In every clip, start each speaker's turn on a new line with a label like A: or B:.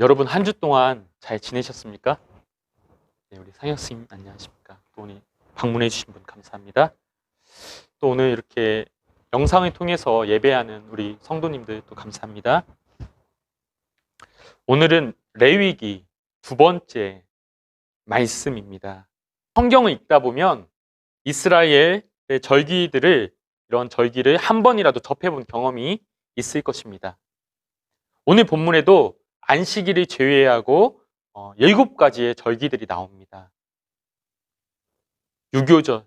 A: 여러분 한 주 동안 잘 지내셨습니까? 네, 우리 상혁 스님 안녕하십니까? 또 오늘 방문해 주신 분 감사합니다. 또 오늘 이렇게 영상을 통해서 예배하는 우리 성도님들 또 감사합니다. 오늘은 레위기 두 번째 말씀입니다. 성경을 읽다 보면 이스라엘의 절기들을 이런 절기를 한 번이라도 접해본 경험이 있을 것입니다. 오늘 본문에도 안식일을 제외하고 7가지의 절기들이 나옵니다. 유교절,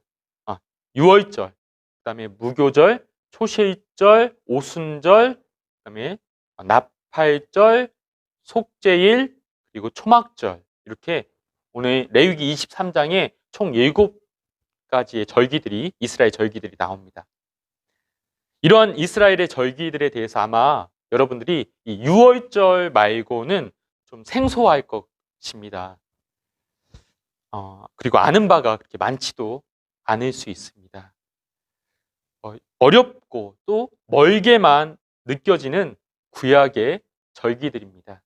A: 유월절, 그다음에 무교절, 초실절, 오순절, 그다음에 나팔절, 속죄일, 그리고 초막절, 이렇게 오늘 레위기 23장에 총 7가지의 절기들이, 이스라엘 절기들이 나옵니다. 이러한 이스라엘의 절기들에 대해서 아마 여러분들이 이 유월절 말고는 좀 생소할 것입니다. 그리고 아는 바가 그렇게 많지도 않을 수 있습니다. 어렵고 또 멀게만 느껴지는 구약의 절기들입니다.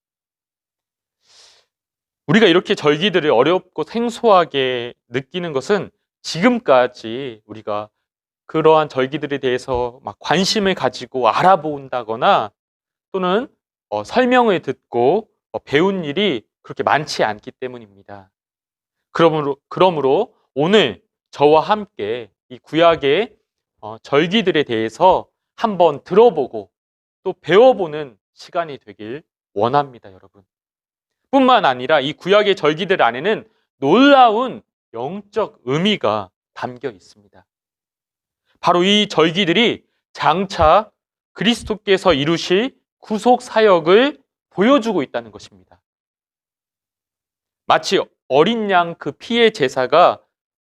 A: 우리가 이렇게 절기들을 어렵고 생소하게 느끼는 것은 지금까지 우리가 그러한 절기들에 대해서 막 관심을 가지고 알아본다거나 또는 설명을 듣고 배운 일이 그렇게 많지 않기 때문입니다. 그러므로 오늘 저와 함께 이 구약의 절기들에 대해서 한번 들어보고 또 배워보는 시간이 되길 원합니다, 여러분. 뿐만 아니라 이 구약의 절기들 안에는 놀라운 영적 의미가 담겨 있습니다. 바로 이 절기들이 장차 그리스도께서 이루실 구속 사역을 보여주고 있다는 것입니다. 마치 어린 양 그 피의 제사가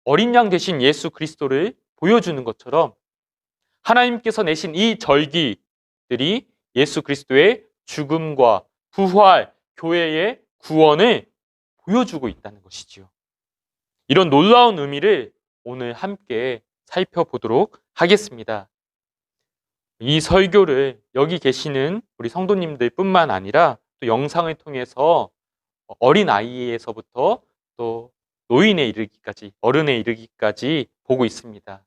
A: 어린 양 대신 예수 그리스도를 보여주는 것처럼 하나님께서 내신 이 절기들이 예수 그리스도의 죽음과 부활, 교회의 구원을 보여주고 있다는 것이지요. 이런 놀라운 의미를 오늘 함께 살펴보도록 하겠습니다. 이 설교를 여기 계시는 우리 성도님들 뿐만 아니라 또 영상을 통해서 어린 아이에서부터 또 노인에 이르기까지, 어른에 이르기까지 보고 있습니다.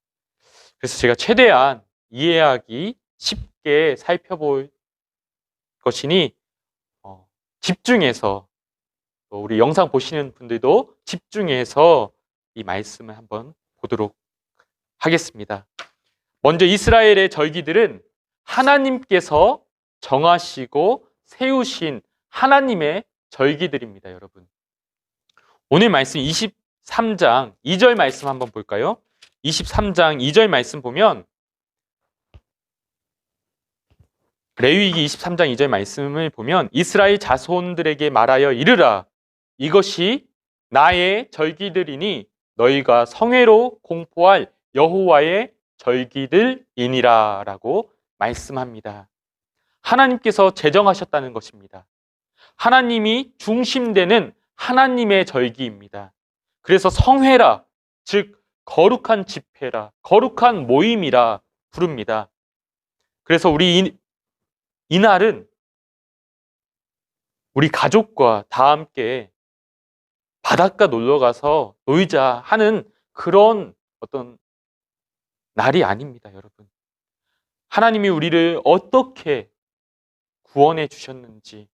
A: 그래서 제가 최대한 이해하기 쉽게 살펴볼 것이니 집중해서, 또 우리 영상 보시는 분들도 집중해서 이 말씀을 한번 보도록 하겠습니다. 먼저 이스라엘의 절기들은 하나님께서 정하시고 세우신 하나님의 절기들입니다, 여러분. 오늘 말씀 23장 2절 말씀 한번 볼까요? 23장 2절 말씀 보면 레위기 23장 2절 말씀을 보면 이스라엘 자손들에게 말하여 이르라, 이것이 나의 절기들이니 너희가 성회로 공포할 여호와의 절기들이니라 라고 말씀합니다. 하나님께서 제정하셨다는 것입니다. 하나님이 중심되는 하나님의 절기입니다. 그래서 성회라, 즉 거룩한 집회라, 거룩한 모임이라 부릅니다. 그래서 우리 이날은 우리 가족과 다 함께 바닷가 놀러 가서 놀자 하는 그런 어떤 날이 아닙니다, 여러분. 하나님이 우리를 어떻게 구원해 주셨는지,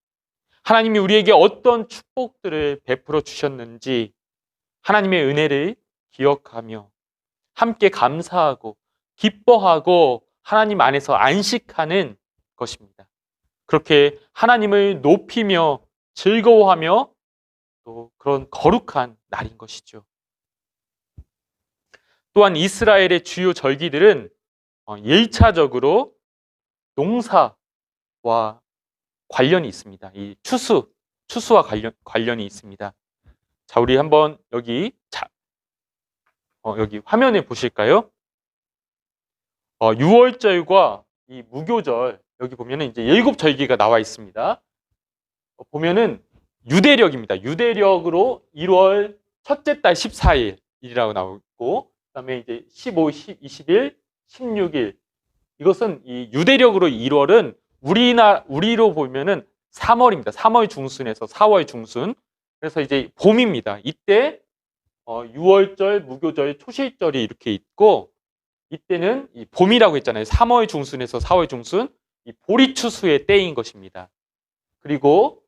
A: 하나님이 우리에게 어떤 축복들을 베풀어 주셨는지 하나님의 은혜를 기억하며 함께 감사하고 기뻐하고 하나님 안에서 안식하는 것입니다. 그렇게 하나님을 높이며 즐거워하며 또 그런 거룩한 날인 것이죠. 또한 이스라엘의 주요 절기들은 1차적으로 농사와 관련이 있습니다. 이 추수와 관련이 있습니다. 자, 우리 한번 여기 화면에 보실까요? 6월절과 이 무교절, 여기 보면은 이제 7절기가 나와 있습니다. 보면은 유대력입니다. 유대력으로 1월 첫째 달 14일이라고 나오고, 그다음에 이제 15, 20일, 16일. 이것은 이 유대력으로 1월은 우리로 보면은 3월입니다. 3월 중순에서 4월 중순. 그래서 이제 봄입니다. 이때 6월절, 무교절, 초실절이 이렇게 있고, 이때는 이 봄이라고 했잖아요. 3월 중순에서 4월 중순, 이 보리추수의 때인 것입니다. 그리고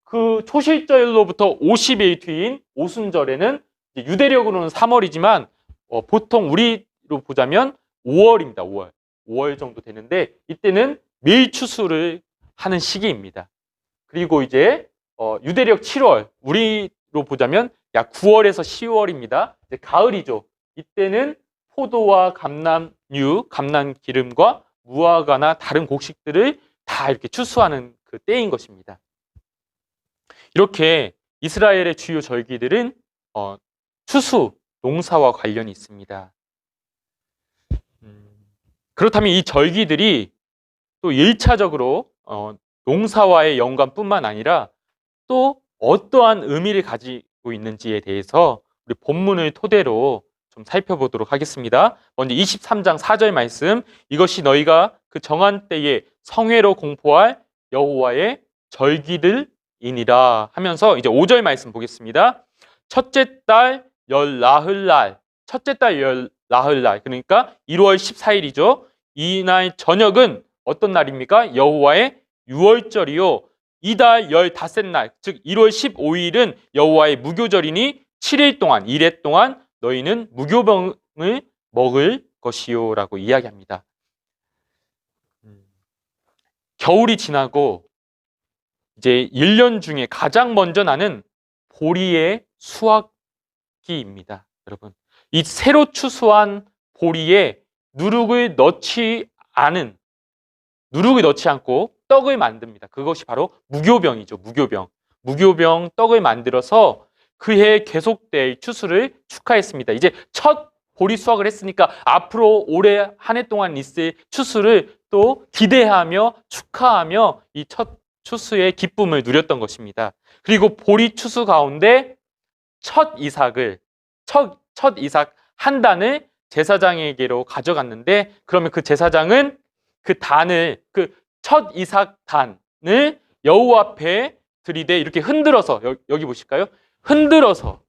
A: 그 초실절로부터 50일 뒤인 오순절에는 유대력으로는 3월이지만 보통 우리로 보자면 5월입니다. 5월. 5월 정도 되는데 이때는 밀추수를 하는 시기입니다. 그리고 이제 유대력 7월, 우리로 보자면 약 9월에서 10월입니다. 이제 가을이죠. 이때는 포도와 감람유, 감람기름과 무화과나 다른 곡식들을 다 이렇게 추수하는 그 때인 것입니다. 이렇게 이스라엘의 주요 절기들은 추수, 농사와 관련이 있습니다. 그렇다면 이 절기들이 또 1차적으로 농사와의 연관뿐만 아니라 또 어떠한 의미를 가지고 있는지에 대해서 우리 본문을 토대로 좀 살펴보도록 하겠습니다. 먼저 23장 4절 말씀, 이것이 너희가 그 정한 때에 성회로 공포할 여호와의 절기들이니라 하면서 이제 5절 말씀 보겠습니다. 첫째 달 열 나흘날, 첫째 달 열 나흘날, 그러니까 1월 14일이죠. 이날 저녁은 어떤 날입니까? 여호와의 유월절이요. 이달 15날, 즉 1월 15일은 여호와의 무교절이니 7일 동안, 1회 동안 너희는 무교병을 먹을 것이요 라고 이야기합니다. 겨울이 지나고 이제 1년 중에 가장 먼저 나는 보리의 수확기입니다. 여러분, 이 새로 추수한 보리에 누룩을 넣지 않고 떡을 만듭니다. 그것이 바로 무교병이죠. 무교병 떡을 만들어서 그해 계속될 추수를 축하했습니다. 이제 첫 보리 수확을 했으니까 앞으로 올해 한 해 동안 있을 추수를 또 기대하며 축하하며 이 첫 추수의 기쁨을 누렸던 것입니다. 그리고 보리 추수 가운데 첫 이삭 한 단을 제사장에게로 가져갔는데, 그러면 그 제사장은 그 첫 이삭 단을 여호와 앞에 들이대 이렇게 흔들어서, 여기 보실까요? 흔들어서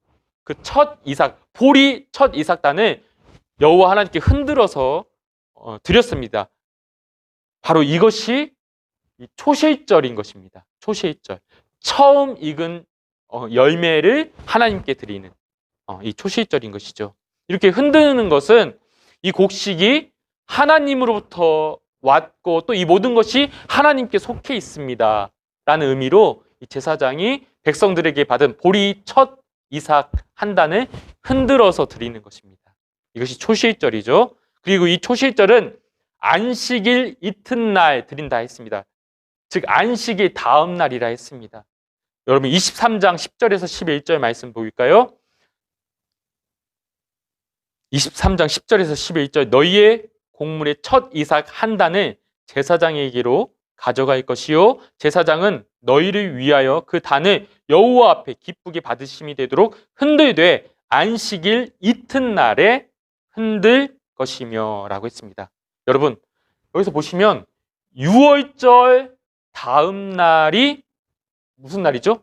A: 그 보리 첫 이삭 단을 여호와 하나님께 흔들어서 드렸습니다. 바로 이것이 이 초실절인 것입니다. 초실절. 처음 익은 열매를 하나님께 드리는 이 초실절인 것이죠. 이렇게 흔드는 것은 이 곡식이 하나님으로부터 왔고 또 이 모든 것이 하나님께 속해 있습니다 라는 의미로 이 제사장이 백성들에게 받은 보리 첫 이삭 한 단을 흔들어서 드리는 것입니다. 이것이 초실절이죠. 그리고 이 초실절은 안식일 이튿날 드린다 했습니다. 즉 안식일 다음 날이라 했습니다. 여러분 23장 10절에서 11절 말씀 보일까요? 23장 10절에서 11절, 너희의 곡물의 첫 이삭 한 단을 제사장에게로 가져갈 것이요, 제사장은 너희를 위하여 그 단을 여호와 앞에 기쁘게 받으심이 되도록 흔들되 안식일 이튿날에 흔들 것이며 라고 했습니다. 여러분 여기서 보시면 6월절 다음 날이 무슨 날이죠?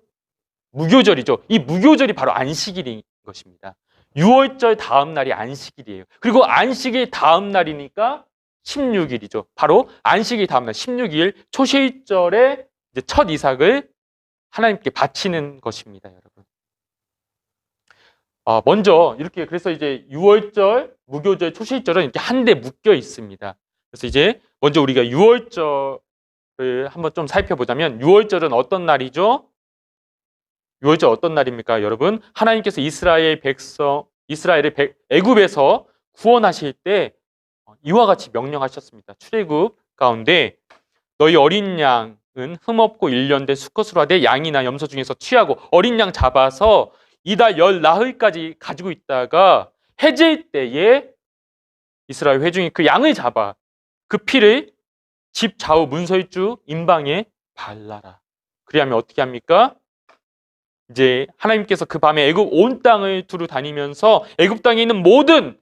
A: 무교절이죠. 이 무교절이 바로 안식일인 것입니다. 6월절 다음 날이 안식일이에요. 그리고 안식일 다음 날이니까 16일이죠. 바로 안식일 다음 날 16일 초실절에 이제 첫 이삭을 하나님께 바치는 것입니다, 여러분. 먼저 이렇게 그래서 이제 6월절, 무교절, 초실절은 이렇게 한데 묶여 있습니다. 그래서 이제 먼저 우리가 6월절을 한번 좀 살펴보자면 6월절은 어떤 날이죠? 6월절 어떤 날입니까, 여러분? 하나님께서 이스라엘을 애굽에서 구원하실 때 이와 같이 명령하셨습니다. 출애굽 가운데 너희 어린 양은 흠없고 1년 된 수컷으로 하되 양이나 염소 중에서 취하고 어린 양 잡아서 이달 열 나흘까지 가지고 있다가 해질 때에 이스라엘 회중이 그 양을 잡아 그 피를 집 좌우 문설주 임방에 발라라. 그리하면 어떻게 합니까? 이제 하나님께서 그 밤에 애굽 온 땅을 두루 다니면서 애굽 땅에 있는 모든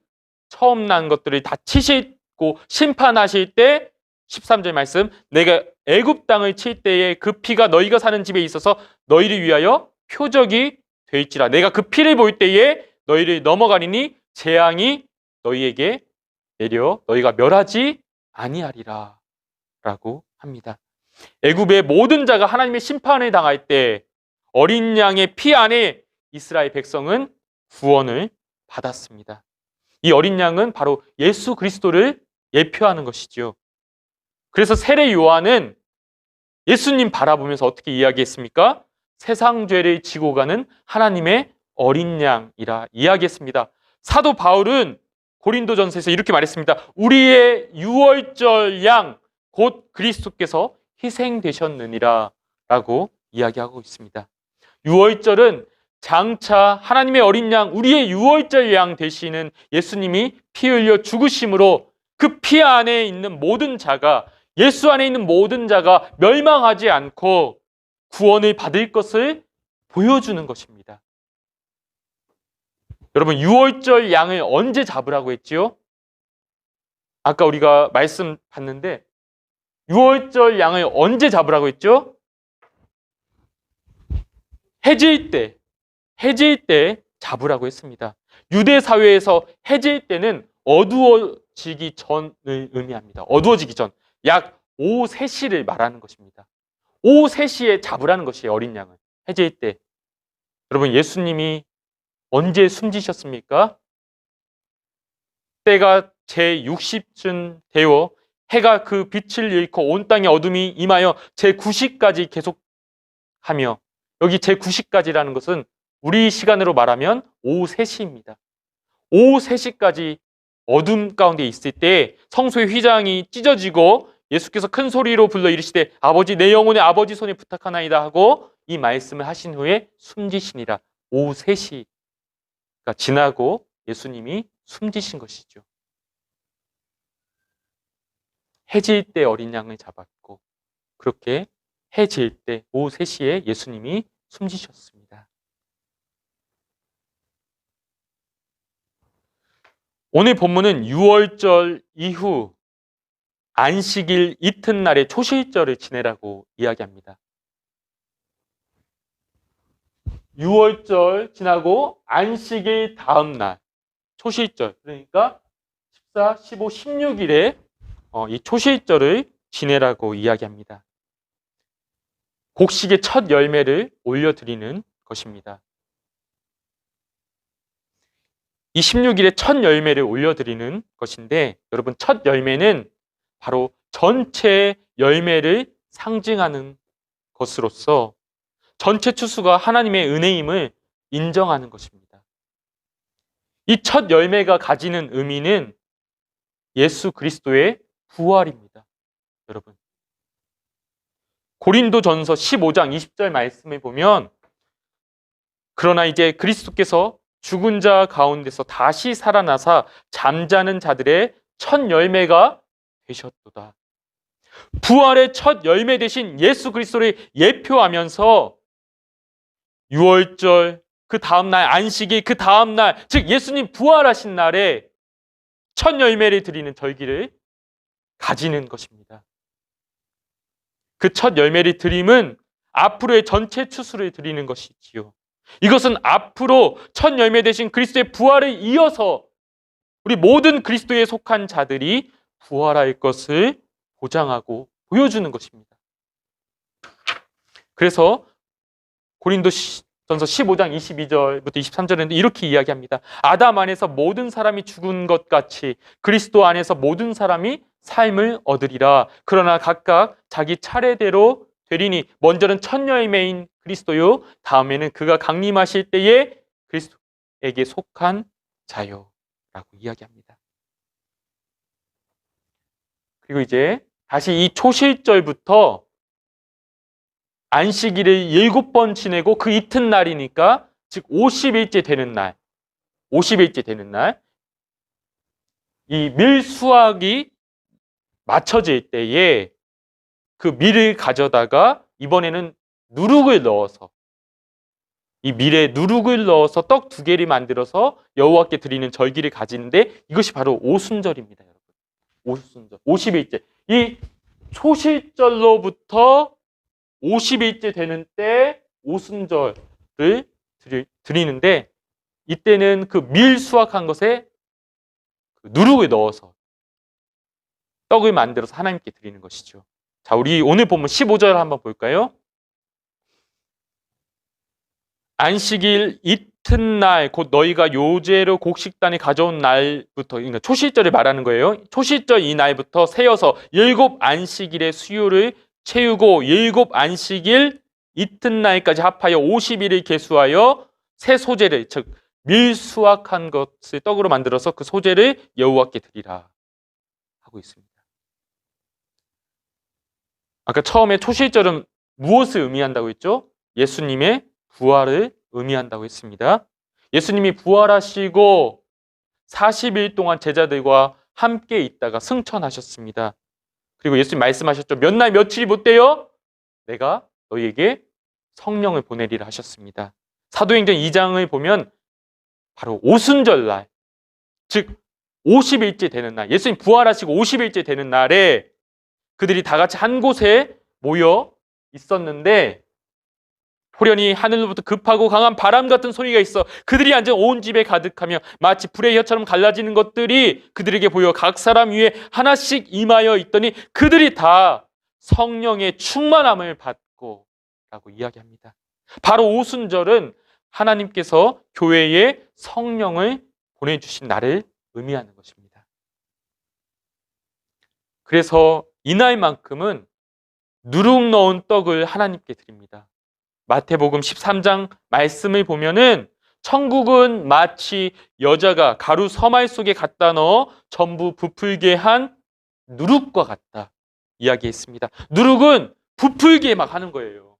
A: 처음 난 것들을 다 치시고 심판하실 때 13절 말씀, 내가 애굽 땅을 칠 때에 그 피가 너희가 사는 집에 있어서 너희를 위하여 표적이 될지라. 내가 그 피를 볼 때에 너희를 넘어가리니 재앙이 너희에게 내려 너희가 멸하지 아니하리라 라고 합니다. 애굽의 모든 자가 하나님의 심판을 당할 때 어린 양의 피 안에 이스라엘 백성은 구원을 받았습니다. 이 어린 양은 바로 예수 그리스도를 예표하는 것이지요. 그래서 세례 요한은 예수님 바라보면서 어떻게 이야기했습니까? 세상 죄를 지고 가는 하나님의 어린 양이라 이야기했습니다. 사도 바울은 고린도전서에서 이렇게 말했습니다. 우리의 유월절 양 곧 그리스도께서 희생되셨느니라 라고 이야기하고 있습니다. 유월절은 장차 하나님의 어린 양, 우리의 유월절 양 되시는 예수님이 피 흘려 죽으심으로 그 피 안에 있는 모든 자가, 예수 안에 있는 모든 자가 멸망하지 않고 구원을 받을 것을 보여주는 것입니다. 여러분, 유월절 양을 언제 잡으라고 했지요? 아까 우리가 말씀 봤는데 유월절 양을 언제 잡으라고 했죠? 해질 때 잡으라고 했습니다. 유대 사회에서 해질 때는 어두워지기 전을 의미합니다. 어두워지기 전, 약 오후 3시를 말하는 것입니다. 오후 3시에 잡으라는 것이에요, 어린 양을. 해질 때. 여러분, 예수님이 언제 숨지셨습니까? 때가 제60쯤 되어 해가 그 빛을 잃고 온 땅에 어둠이 임하여 제9시까지 계속하며, 여기 제9시까지라는 것은 우리 시간으로 말하면 오후 3시입니다. 오후 3시까지 어둠 가운데 있을 때 성소의 휘장이 찢어지고 예수께서 큰 소리로 불러 이르시되 아버지 내 영혼의 아버지 손에 부탁하나이다 하고 이 말씀을 하신 후에 숨지시니라. 오후 3시가 지나고 예수님이 숨지신 것이죠. 해질 때 어린 양을 잡았고 그렇게 해질 때 오후 3시에 예수님이 숨지셨습니다. 오늘 본문은 유월절 이후 안식일 이튿날에 초실절을 지내라고 이야기합니다. 유월절 지나고 안식일 다음 날 초실절, 그러니까 14, 15, 16일에 이 초실절을 지내라고 이야기합니다. 곡식의 첫 열매를 올려드리는 것입니다. 이 16일에 첫 열매를 올려드리는 것인데, 여러분, 첫 열매는 바로 전체 열매를 상징하는 것으로서 전체 추수가 하나님의 은혜임을 인정하는 것입니다. 이 첫 열매가 가지는 의미는 예수 그리스도의 부활입니다. 여러분, 고린도전서 15장 20절 말씀을 보면 그러나 이제 그리스도께서 죽은 자 가운데서 다시 살아나사 잠자는 자들의 첫 열매가 되셨도다. 부활의 첫 열매 되신 예수 그리스도를 예표하면서 유월절, 그 다음날 안식일, 그 다음날, 즉 예수님 부활하신 날에 첫 열매를 드리는 절기를 가지는 것입니다. 그 첫 열매를 드림은 앞으로의 전체 추수를 드리는 것이지요. 이것은 앞으로 첫 열매 되신 그리스도의 부활을 이어서 우리 모든 그리스도에 속한 자들이 부활할 것을 보장하고 보여주는 것입니다. 그래서 고린도전서 15장 22절부터 23절에는 이렇게 이야기합니다. 아담 안에서 모든 사람이 죽은 것 같이 그리스도 안에서 모든 사람이 삶을 얻으리라. 그러나 각각 자기 차례대로 되리니 먼저는 첫 열매인 그리스도요, 다음에는 그가 강림하실 때에 그리스도에게 속한 자요 라고 이야기합니다. 그리고 이제 다시 이 초실절부터 안식일을 7번 지내고 그 이튿날이니까, 즉 50일째 되는 날, 50일째 되는 날, 이 밀 수확이 맞춰질 때에 그 밀을 가져다가 이번에는 누룩을 넣어서, 이 밀에 누룩을 넣어서 떡 2개를 만들어서 여호와께 드리는 절기를 가지는데 이것이 바로 오순절입니다, 여러분. 오순절, 50일째. 이 초실절로부터 50일째 되는 때 오순절을 드리는데, 이때는 그 밀 수확한 것에 누룩을 넣어서 떡을 만들어서 하나님께 드리는 것이죠. 자, 우리 오늘 본문 15절 한번 볼까요? 안식일 이튿날 곧 너희가 요제로 곡식단에 가져온 날부터, 그러니까 초실절을 말하는 거예요. 초실절 이 날부터 세어서 7 안식일의 수요를 채우고 7 안식일 이튿날까지 합하여 50일을 계수하여 새 소재를, 즉 밀 수확한 것을 떡으로 만들어서 그 소재를 여호와께 드리라 하고 있습니다. 아까 처음에 초실절은 무엇을 의미한다고 했죠? 예수님의 부활을 의미한다고 했습니다. 예수님이 부활하시고 40일 동안 제자들과 함께 있다가 승천하셨습니다. 그리고 예수님 말씀하셨죠. 몇 날 며칠이 못 돼요? 내가 너희에게 성령을 보내리라 하셨습니다. 사도행전 2장을 보면 바로 오순절날, 즉 50일째 되는 날, 예수님 부활하시고 50일째 되는 날에 그들이 다 같이 한 곳에 모여 있었는데, 호련히 하늘로부터 급하고 강한 바람 같은 소리가 있어 그들이 앉은 온 집에 가득하며 마치 불의 혀처럼 갈라지는 것들이 그들에게 보여 각 사람 위에 하나씩 임하여 있더니 그들이 다 성령의 충만함을 받고 라고 이야기합니다. 바로 오순절은 하나님께서 교회에 성령을 보내주신 날을 의미하는 것입니다. 그래서 이날만큼은 누룩 넣은 떡을 하나님께 드립니다. 마태복음 13장 말씀을 보면은 천국은 마치 여자가 가루 서말 속에 갖다 넣어 전부 부풀게 한 누룩과 같다 이야기했습니다. 누룩은 부풀게 막 하는 거예요.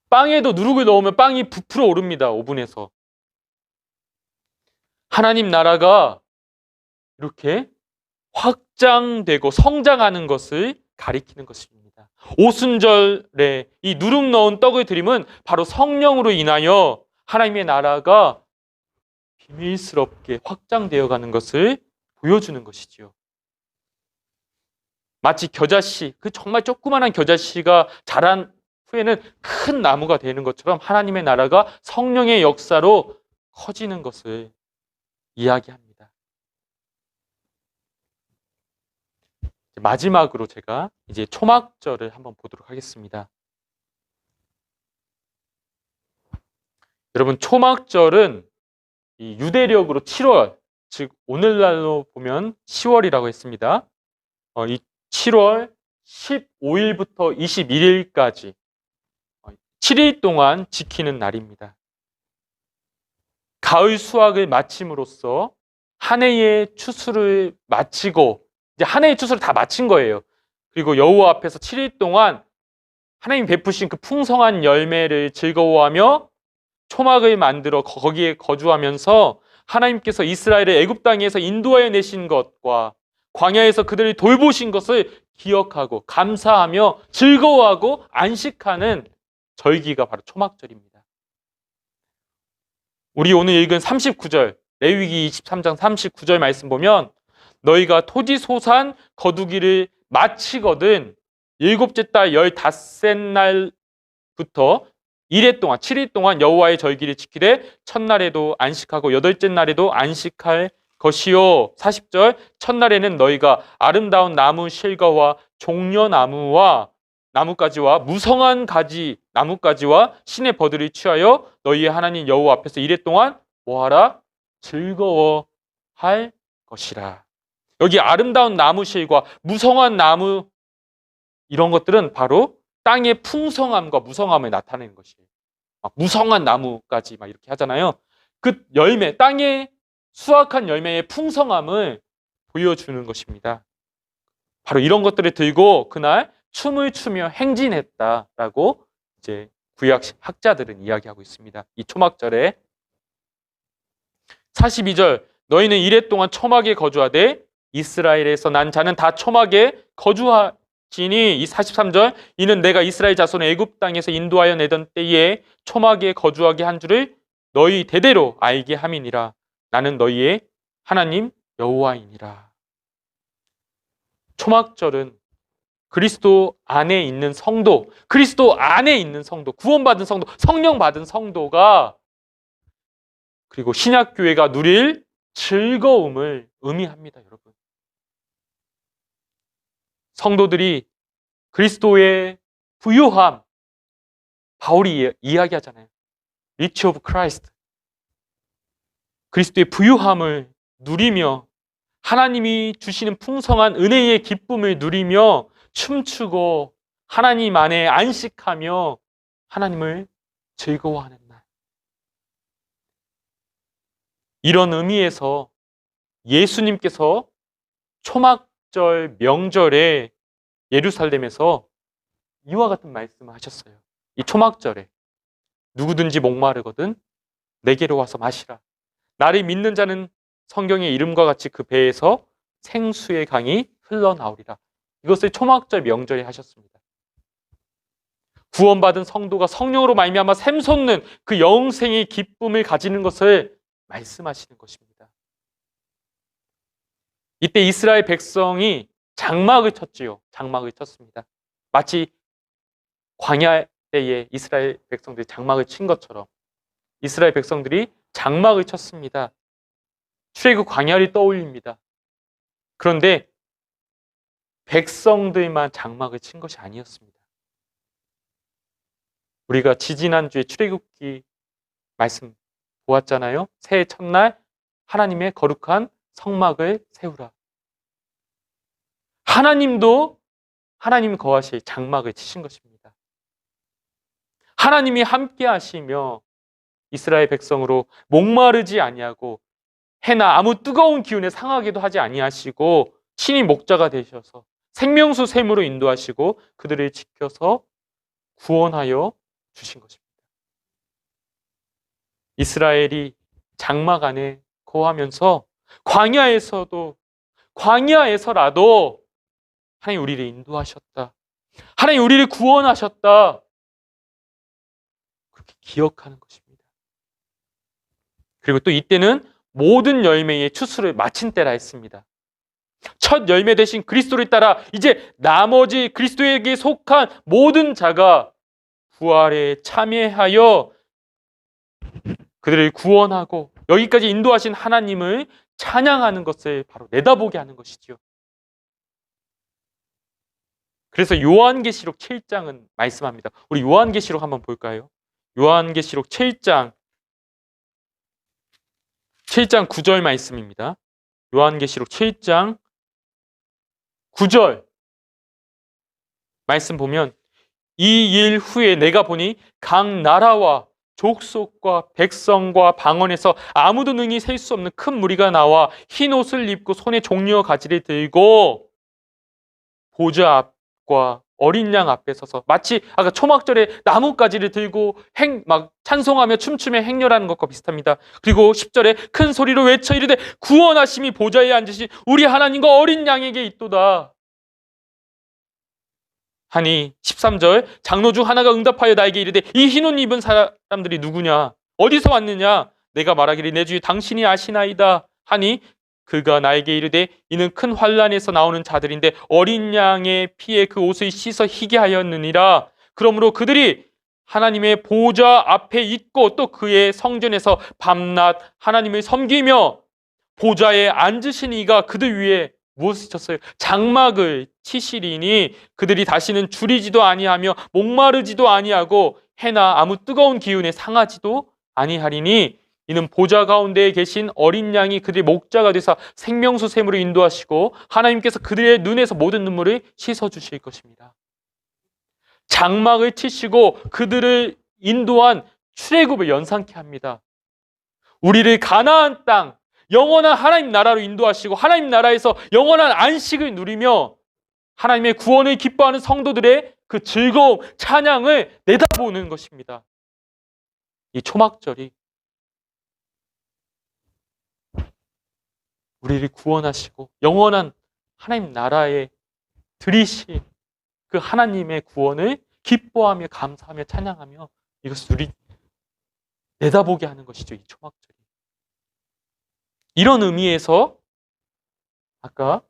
A: 빵에도 누룩을 넣으면 빵이 부풀어 오릅니다. 오븐에서. 하나님 나라가 이렇게 확장되고 성장하는 것을 가리키는 것입니다. 오순절에 이 누룩 넣은 떡을 드림은 바로 성령으로 인하여 하나님의 나라가 비밀스럽게 확장되어 가는 것을 보여주는 것이지요. 마치 겨자씨, 그 정말 조그만한 겨자씨가 자란 후에는 큰 나무가 되는 것처럼 하나님의 나라가 성령의 역사로 커지는 것을 이야기합니다. 마지막으로 제가 이제 초막절을 한번 보도록 하겠습니다. 여러분, 초막절은 이 유대력으로 7월, 즉 오늘날로 보면 10월이라고 했습니다. 이 7월 15일부터 21일까지 7일 동안 지키는 날입니다. 가을 수확을 마침으로써 한 해의 추수를 마치고, 이제 한 해의 추수를 다 마친 거예요. 그리고 여호와 앞에서 7일 동안 하나님 베푸신 그 풍성한 열매를 즐거워하며 초막을 만들어 거기에 거주하면서 하나님께서 이스라엘을 애굽 땅에서 인도하여 내신 것과 광야에서 그들을 돌보신 것을 기억하고 감사하며 즐거워하고 안식하는 절기가 바로 초막절입니다. 우리 오늘 읽은 39절, 레위기 23장 39절 말씀 보면 너희가 토지 소산 거두기를 마치거든 7째 달 15날부터 1회 동안 7일 동안 여호와의 절기를 지키되 첫날에도 안식하고 8째 날에도 안식할 것이요. 40절 첫날에는 너희가 아름다운 나무 실과와 종려나무와 나뭇가지와 무성한 가지 나뭇가지와 신의 버들을 취하여 너희의 하나님 여호와 앞에서 1회 동안 뭐하라? 즐거워할 것이라. 여기 아름다운 나무 실과 무성한 나무, 이런 것들은 바로 땅의 풍성함과 무성함을 나타내는 것이에요. 막 무성한 나무까지 막 이렇게 하잖아요. 그 열매, 땅에 수확한 열매의 풍성함을 보여주는 것입니다. 바로 이런 것들을 들고 그날 춤을 추며 행진했다라고 이제 구약 학자들은 이야기하고 있습니다. 이 초막절에 42절 너희는 1회 동안 초막에 거주하되 이스라엘에서 난 자는 다 초막에 거주하지니, 이 43절 이는 내가 이스라엘 자손을 애굽 땅에서 인도하여 내던 때에 초막에 거주하게 한 줄을 너희 대대로 알게 함이니라. 나는 너희의 하나님 여호와이니라. 초막절은 그리스도 안에 있는 성도, 그리스도 안에 있는 성도, 구원받은 성도, 성령 받은 성도가 그리고 신약교회가 누릴 즐거움을 의미합니다, 여러분. 성도들이 그리스도의 부유함, 바울이 이야기하잖아요. Rich of Christ. 그리스도의 부유함을 누리며 하나님이 주시는 풍성한 은혜의 기쁨을 누리며 춤추고 하나님 안에 안식하며 하나님을 즐거워하는 날. 이런 의미에서 예수님께서 초막절 명절에 예루살렘에서 이와 같은 말씀을 하셨어요. 이 초막절에 누구든지 목마르거든 내게로 와서 마시라. 나를 믿는 자는 성경의 이름과 같이 그 배에서 생수의 강이 흘러나오리라. 이것을 초막절 명절에 하셨습니다. 구원받은 성도가 성령으로 말미암아 샘솟는 그 영생의 기쁨을 가지는 것을 말씀하시는 것입니다. 이때 이스라엘 백성이 장막을 쳤지요. 장막을 쳤습니다. 마치 광야 때에 이스라엘 백성들이 장막을 친 것처럼 이스라엘 백성들이 장막을 쳤습니다. 출애굽 광야를 떠올립니다. 그런데 백성들만 장막을 친 것이 아니었습니다. 우리가 지지난주에 출애굽기 말씀 보았잖아요. 새해 첫날 하나님의 거룩한 성막을 세우라. 하나님도 하나님 거하실 장막을 치신 것입니다. 하나님이 함께 하시며 이스라엘 백성으로 목마르지 아니하고 해나 아무 뜨거운 기운에 상하게도 하지 아니하시고 친히 목자가 되셔서 생명수 샘으로 인도하시고 그들을 지켜서 구원하여 주신 것입니다. 이스라엘이 장막 안에 거하면서 광야에서라도 하나님 우리를 인도하셨다. 하나님 우리를 구원하셨다. 그렇게 기억하는 것입니다. 그리고 또 이때는 모든 열매의 추수를 마친 때라 했습니다. 첫 열매 대신 그리스도를 따라 이제 나머지 그리스도에게 속한 모든 자가 부활에 참여하여 그들을 구원하고 여기까지 인도하신 하나님을 찬양하는 것을 바로 내다보게 하는 것이지요. 그래서 요한계시록 7장은 말씀합니다. 우리 요한계시록 한번 볼까요? 요한계시록 7장 9절 말씀입니다. 요한계시록 7장 9절 말씀 보면 이 일 후에 내가 보니 각 나라와 족속과 백성과 방언에서 아무도 능히 셀 수 없는 큰 무리가 나와 흰 옷을 입고 손에 종려와 가지를 들고 보좌 앞과 어린 양 앞에 서서 마치 아까 초막절에 나뭇가지를 들고 막 찬송하며 춤추며 행렬하는 것과 비슷합니다. 그리고 10절에 큰 소리로 외쳐 이르되 구원하심이 보좌에 앉으신 우리 하나님과 어린 양에게 있도다 하니 13절 장로 중 하나가 응답하여 나에게 이르되 이 흰 옷 입은 사람들이 누구냐 어디서 왔느냐 내가 말하기를 내 주여 당신이 아시나이다 하니 그가 나에게 이르되 이는 큰 환란에서 나오는 자들인데 어린 양의 피에 그 옷을 씻어 희게 하였느니라. 그러므로 그들이 하나님의 보좌 앞에 있고 또 그의 성전에서 밤낮 하나님을 섬기며 보좌에 앉으신 이가 그들 위에 무엇을 쳤어요? 장막을 치시리니 그들이 다시는 줄이지도 아니하며 목마르지도 아니하고 해나 아무 뜨거운 기운에 상하지도 아니하리니 이는 보좌 가운데에 계신 어린 양이 그들의 목자가 되사 생명수 샘으로 인도하시고 하나님께서 그들의 눈에서 모든 눈물을 씻어주실 것입니다. 장막을 치시고 그들을 인도한 출애굽을 연상케 합니다. 우리를 가나안 땅 영원한 하나님 나라로 인도하시고 하나님 나라에서 영원한 안식을 누리며 하나님의 구원을 기뻐하는 성도들의 그 즐거움, 찬양을 내다보는 것입니다. 이 초막절이 우리를 구원하시고 영원한 하나님 나라에 들이신 그 하나님의 구원을 기뻐하며 감사하며 찬양하며 이것을 우리 내다보게 하는 것이죠. 이 초막절이. 이런 의미에서 아까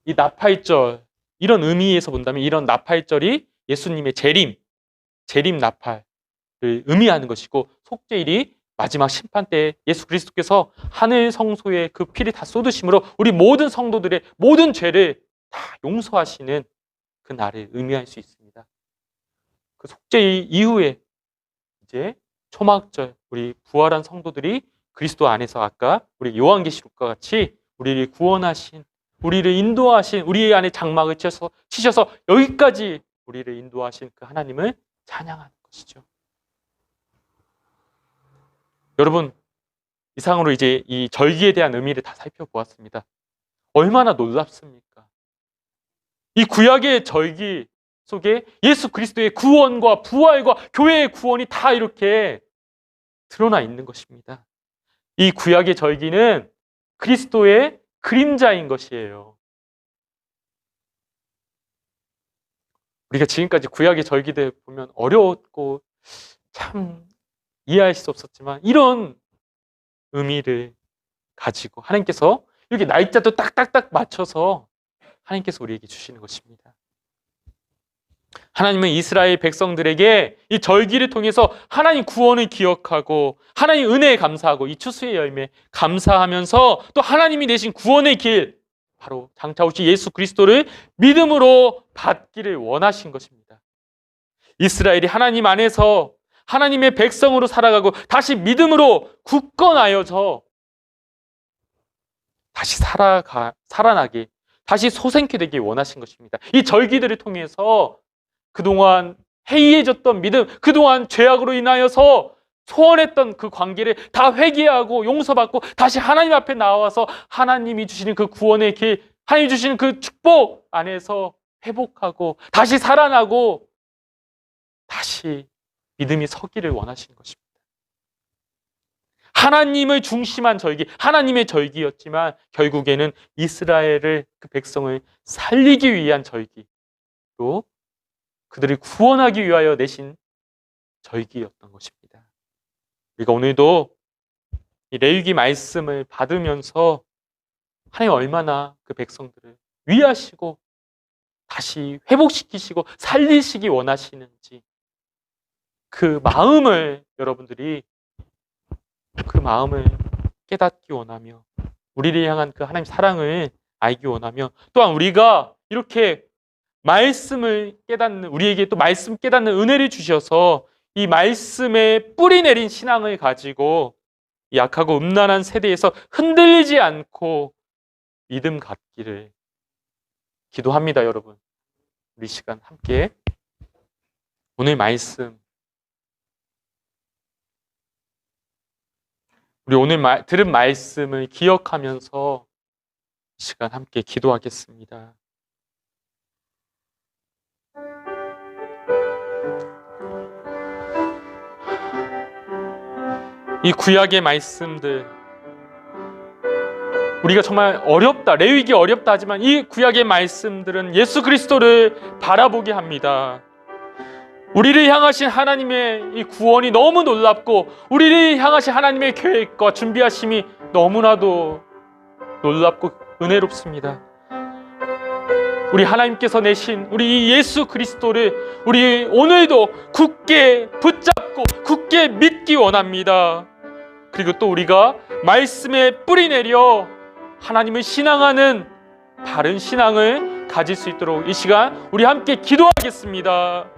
A: 이 나팔절, 이런 의미에서 본다면 이런 나팔절이 예수님의 재림 나팔을 의미하는 것이고, 속죄일이 마지막 심판 때 예수 그리스도께서 하늘 성소에 그 피를 다 쏟으심으로 우리 모든 성도들의 모든 죄를 다 용서하시는 그 날을 의미할 수 있습니다. 그 속죄일 이후에 이제 초막절, 우리 부활한 성도들이 그리스도 안에서 아까 우리 요한계시록과 같이 우리를 구원하신, 우리를 인도하신, 우리 안에 장막을 치셔서 여기까지 우리를 인도하신 그 하나님을 찬양하는 것이죠. 여러분, 이상으로 이제 이 절기에 대한 의미를 다 살펴보았습니다. 얼마나 놀랍습니까? 이 구약의 절기 속에 예수 그리스도의 구원과 부활과 교회의 구원이 다 이렇게 드러나 있는 것입니다. 이 구약의 절기는 그리스도의 그림자인 것이에요. 우리가 지금까지 구약의 절기들 보면 어려웠고 참 이해할 수 없었지만, 이런 의미를 가지고 하나님께서 이렇게 날짜도 딱딱딱 맞춰서 하나님께서 우리에게 주시는 것입니다. 하나님은 이스라엘 백성들에게 이 절기를 통해서 하나님 구원을 기억하고 하나님 은혜에 감사하고 이 추수의 열매 감사하면서 또 하나님이 내신 구원의 길, 바로 장차 오실 예수 그리스도를 믿음으로 받기를 원하신 것입니다. 이스라엘이 하나님 안에서 하나님의 백성으로 살아가고 다시 믿음으로 굳건하여서 다시 살아나게, 다시 소생케 되기 원하신 것입니다. 이 절기들을 통해서 그동안 해이해졌던 믿음, 그동안 죄악으로 인하여서 소원했던 그 관계를 다 회개하고 용서받고 다시 하나님 앞에 나와서 하나님이 주시는 그 구원의 길, 하나님이 주시는 그 축복 안에서 회복하고 다시 살아나고 다시 믿음이 서기를 원하신 것입니다. 하나님을 중심한 절기, 하나님의 절기였지만 결국에는 이스라엘을, 그 백성을 살리기 위한 절기로 그들을 구원하기 위하여 내신 절기였던 것입니다. 우리가 오늘도 이 레위기 말씀을 받으면서 하나님 얼마나 그 백성들을 위하시고 다시 회복시키시고 살리시기 원하시는지, 그 마음을 여러분들이 그 마음을 깨닫기 원하며 우리를 향한 그 하나님 사랑을 알기 원하며, 또한 우리가 이렇게 말씀을 깨닫는, 우리에게 또 말씀 깨닫는 은혜를 주셔서 이 말씀에 뿌리 내린 신앙을 가지고 이 약하고 음란한 세대에서 흔들리지 않고 믿음 갖기를 기도합니다. 여러분, 우리 시간 함께 오늘 말씀, 우리 오늘 들은 말씀을 기억하면서 시간 함께 기도하겠습니다. 이 구약의 말씀들, 우리가 정말 어렵다, 레위기 어렵다 하지만 이 구약의 말씀들은 예수 그리스도를 바라보게 합니다. 우리를 향하신 하나님의 이 구원이 너무 놀랍고 우리를 향하신 하나님의 계획과 준비하심이 너무나도 놀랍고 은혜롭습니다. 우리 하나님께서 내신 우리 예수 그리스도를 우리 오늘도 굳게 붙잡고 굳게 믿기 원합니다. 그리고 또 우리가 말씀에 뿌리 내려 하나님을 신앙하는 바른 신앙을 가질 수 있도록 이 시간 우리 함께 기도하겠습니다.